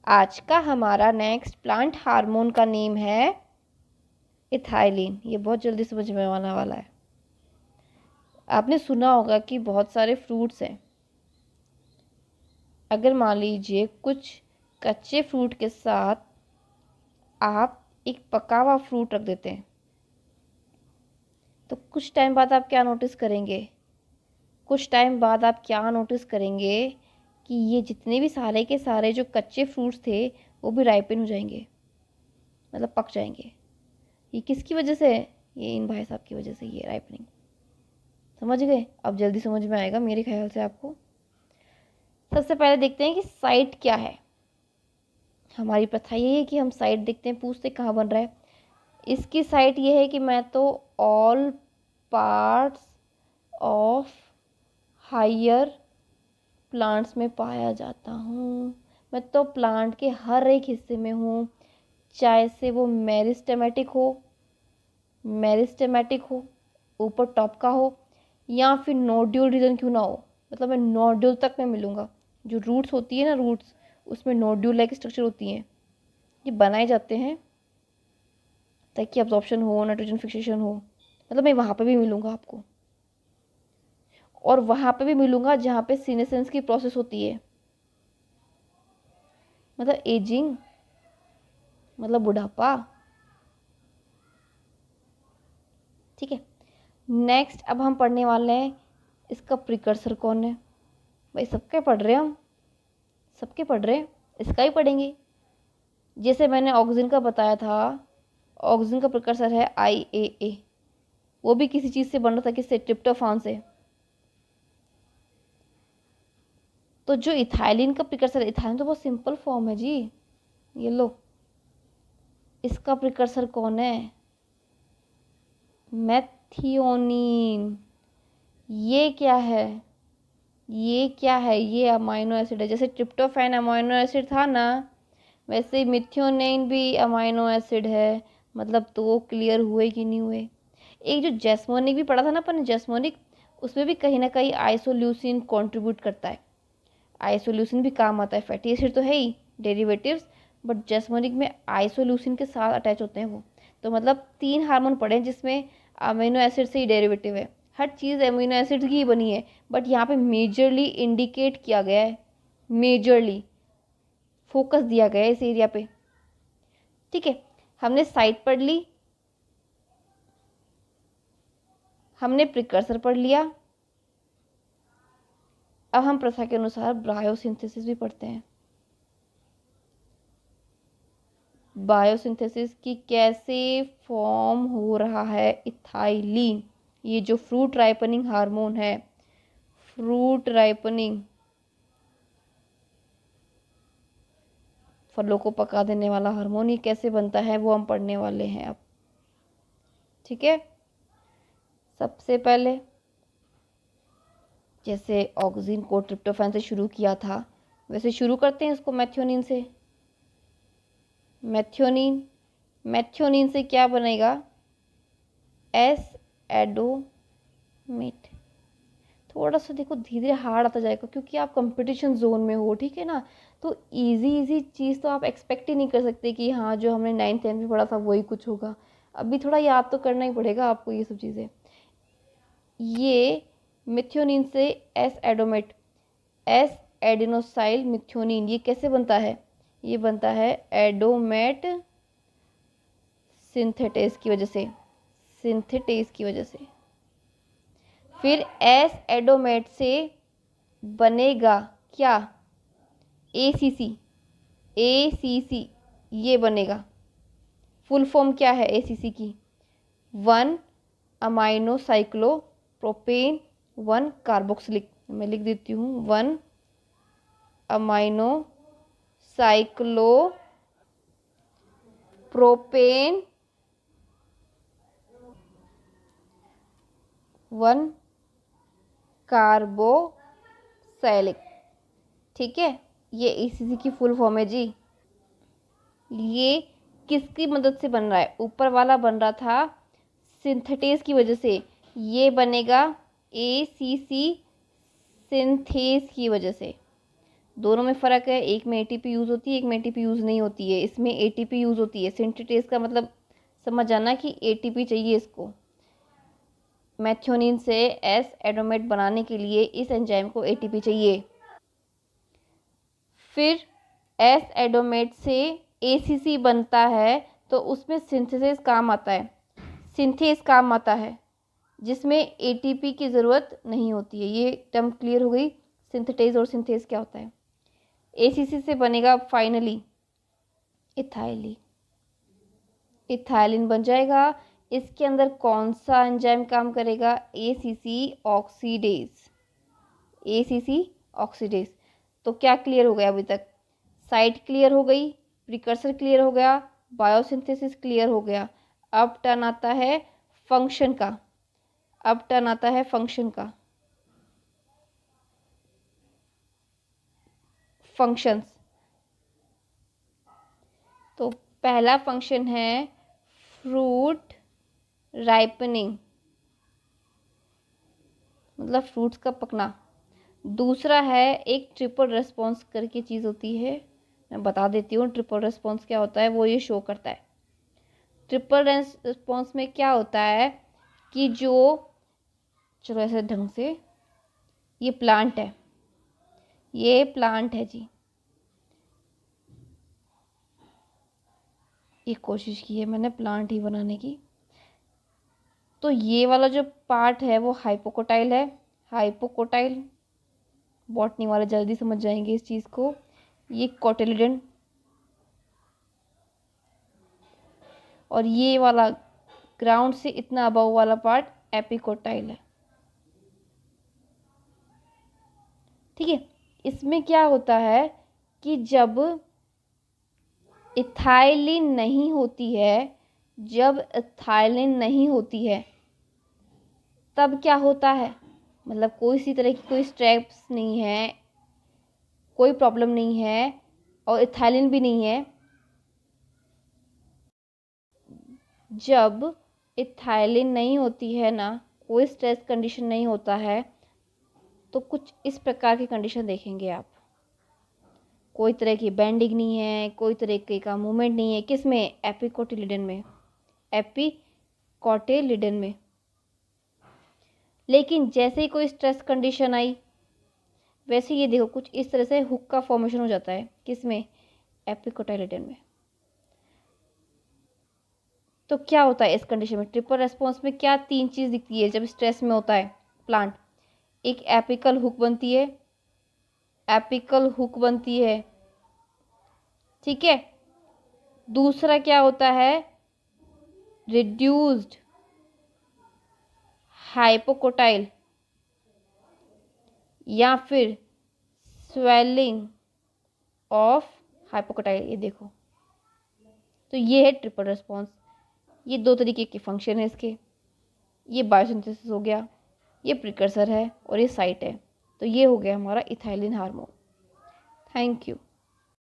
आज का हमारा नेक्स्ट प्लांट हार्मोन का नेम है इथाइलिन। ये बहुत जल्दी समझ में आने वाला है। आपने सुना होगा कि बहुत सारे फ्रूट्स हैं। अगर मान लीजिए कुछ कच्चे फ्रूट के साथ आप एक पका हुआ फ्रूट रख देते हैं, तो कुछ टाइम बाद आप क्या नोटिस करेंगे? कुछ टाइम बाद आप क्या नोटिस करेंगे कि ये जितने भी सारे के सारे जो कच्चे फ्रूट्स थे वो भी राइपन हो जाएंगे, मतलब पक जाएंगे। ये किसकी वजह से है? ये इन भाई साहब की वजह से, ये राइपनिंग। समझ गए? अब जल्दी समझ में आएगा मेरे ख्याल से आपको। सबसे पहले देखते हैं कि साइट क्या है। हमारी प्रथा ये है कि हम साइट देखते हैं, पूछते कहाँ बन रहा है। इसकी साइट ये है कि मैं तो all parts of higher plants में पाया जाता हूँ। मैं तो प्लांट के हर एक हिस्से में हूँ, चाहे से वो मेरिस्टेमेटिक हो, ऊपर टॉप का हो, या फिर नोड्यूल रीजन क्यों ना हो। मतलब मैं नोड्यूल तक में मिलूँगा। जो रूट्स होती है ना, रूट्स, उसमें नोड्यूल लाइक स्ट्रक्चर होती हैं। ये बनाए जाते हैं ताकि अब्जॉर्प्शन हो, नाइट्रोजन फिक्सेशन हो। मतलब मैं वहाँ पे भी मिलूँगा आपको, और वहाँ पे भी मिलूँगा जहाँ पे सीनेसेंस की प्रोसेस होती है, मतलब एजिंग, मतलब बुढ़ापा। ठीक है। नेक्स्ट अब हम पढ़ने वाले हैं इसका प्रिकर्सर कौन है। भाई सबके पढ़ रहे हैं हम, सबके पढ़ रहे हैं, इसका ही पढ़ेंगे। जैसे मैंने ऑक्सीजन का बताया था, ऑक्सीजन का प्रिकर्सर है IAA। वो भी किसी चीज़ से बन रहा था, किससे? ट्रिप्टोफान से। तो जो इथाइलिन का प्रिकर्सर, इथाइलिन तो बहुत सिंपल फॉर्म है जी। ये लो, इसका प्रिकर्सर कौन है? मेथियोनीन। ये क्या है? ये क्या है? ये अमाइनो एसिड है। जैसे ट्रिप्टोफैन अमाइनो एसिड था ना, वैसे ही मिथियोनिन भी अमाइनो एसिड है। मतलब तो वो क्लियर हुए कि नहीं हुए? एक जो जैस्मोनिक भी पढ़ा था ना अपन, जैस्मोनिक, उसमें भी कहीं ना कहीं आइसोल्यूसिन कंट्रीब्यूट करता है। आइसोल्यूसिन भी काम आता है, फैटी एसिड तो है ही डेरिवेटिव्स, बट जैस्मोनिक में आइसोल्यूसिन के साथ अटैच होते हैं वो। तो मतलब 3 हार्मोन पढ़े हैं जिसमें अमीनो एसिड से ही डेरिवेटिव है। हर चीज़ अमीनो एसिड की ही बनी है, बट यहाँ पे मेजरली इंडिकेट किया गया है, मेजरली फोकस दिया गया है इस एरिया पे। ठीक है, हमने साइट पढ़ ली, हमने प्रिकर्सर पढ़ लिया। अब हम प्रथा के अनुसार बायोसिंथेसिस भी पढ़ते हैं। बायोसिंथेसिस की कैसे फॉर्म हो रहा है इथाइलिन। ये जो फ्रूट राइपनिंग हार्मोन है, फ्रूट राइपनिंग, फलों को पका देने वाला हार्मोन, ये कैसे बनता है वो हम पढ़ने वाले हैं अब। ठीक है। सबसे पहले जैसे ऑक्सीजन को ट्रिप्टोफैन से शुरू किया था, वैसे शुरू करते हैं इसको मेथियोनिन से। मेथियोनिन, मेथियोनिन से क्या बनेगा? एस एडोमेट। थोड़ा सा देखो धीरे धीरे हार्ड आता जाएगा, क्योंकि आप कंपटीशन जोन में हो, ठीक है ना। तो इजी इजी चीज़ तो आप एक्सपेक्ट ही नहीं कर सकते कि हाँ जो हमने 9th 10th में पढ़ा था वही कुछ होगा। अभी थोड़ा याद तो करना ही पड़ेगा आपको ये सब चीज़ें। ये मिथ्योनिन से एस एडोमेट, एस एडिनोसाइल मिथ्योनिन, ये कैसे बनता है? ये बनता है एडोमेट सिंथेटेस की वजह से, सिंथेटेस की वजह से। फिर एस एडोमेट से बनेगा क्या? ACC, ACC ये बनेगा। फुल फॉर्म क्या है ACC की? 1 अमाइनो साइक्लो प्रोपेन 1 कार्बोक्सिलिक। मैं लिख देती हूँ, 1 अमाइनो साइक्लो प्रोपेन 1 कार्बोक्सिलिक। ठीक है, ये ACC की फुल फॉर्म है जी। ये किसकी मदद से बन रहा है? ऊपर वाला बन रहा था सिंथेटेस की वजह से, ये बनेगा ACC सिंथेस की वजह से। दोनों में फ़र्क है, एक में एटीपी यूज़ होती है, एक में एटीपी यूज़ नहीं होती है। इसमें एटीपी यूज़ होती है। सिंथेटेज का मतलब समझ जाना कि एटीपी चाहिए इसको। मैथ्योनिन से एस एडोमेट बनाने के लिए इस एंजाइम को एटीपी चाहिए। फिर एस एडोमेट से एसीसी बनता है, तो उसमें सिंथेसिस काम आता है, सिंथेस काम आता है, जिसमें एटीपी की ज़रूरत नहीं होती है। ये टर्म क्लियर हो गई, सिंथेटेज और सिंथेस क्या होता है। एसीसी से बनेगा फाइनली इथाइलिन, इथाइलिन बन जाएगा। इसके अंदर कौन सा एंजाइम काम करेगा? ACC oxidase, ACC oxidase. तो क्या क्लियर हो गया अभी तक? साइट क्लियर हो गई, प्रिकर्सर क्लियर हो गया, बायोसिंथेसिस क्लियर हो गया। अब टर्न आता है फंक्शन का, अब टर्न आता है फंक्शन का। फंक्शंस, तो पहला फंक्शन है फ्रूट राइपनिंग, मतलब फ्रूट्स का पकना। दूसरा है एक ट्रिपल रेस्पॉन्स करके चीज़ होती है, मैं बता देती हूँ ट्रिपल रेस्पॉन्स क्या होता है, वो ये शो करता है। ट्रिपल रेस्पॉन्स में क्या होता है कि जो, चलो ऐसे ढंग से, ये प्लांट है, ये प्लांट है जी, ये कोशिश की है मैंने प्लांट ही बनाने की। तो ये वाला जो पार्ट है वो हाइपोकोटाइल है, हाइपोकोटाइल, बॉटनी वाले जल्दी समझ जाएंगे इस चीज़ को। ये कोटिलिडन, और ये वाला ग्राउंड से इतना अबव वाला पार्ट एपिकोटाइल है। ठीक है, इसमें क्या होता है कि जब इथाइलिन नहीं होती है, जब इथाइलिन नहीं होती है तब क्या होता है, मतलब कोई सी तरह की कोई स्ट्रेस नहीं है, कोई प्रॉब्लम नहीं है और इथाइलिन भी नहीं है। जब इथाइलिन नहीं होती है ना, कोई स्ट्रेस कंडीशन नहीं होता है, तो कुछ इस प्रकार की कंडीशन देखेंगे आप। कोई तरह की बेंडिंग नहीं है, कोई तरह का मूवमेंट नहीं है। किस में? एपिकोटिलिडन में, एपिकोटिलिडन में। लेकिन जैसे ही कोई स्ट्रेस कंडीशन आई, वैसे ये देखो कुछ इस तरह से हुक का फॉर्मेशन हो जाता है। किस में? एपिकोटिलिडन में। तो क्या होता है इस कंडीशन में? ट्रिपल रेस्पॉन्स में क्या तीन चीज़ दिखती है जब स्ट्रेस में होता है प्लांट? एक एपिकल हुक बनती है, एपिकल हुक बनती है, ठीक है। दूसरा क्या होता है? रिड्यूस्ड हाइपोकोटाइल या फिर स्वेलिंग ऑफ हाइपोकोटाइल। ये देखो, तो ये है ट्रिपल रेस्पॉन्स। ये दो तरीके के फंक्शन है इसके। ये बायोसिंथेसिस हो गया, ये प्रिकर्सर है और ये साइट है। तो ये हो गया हमारा इथाइलिन हार्मोन। Thank you.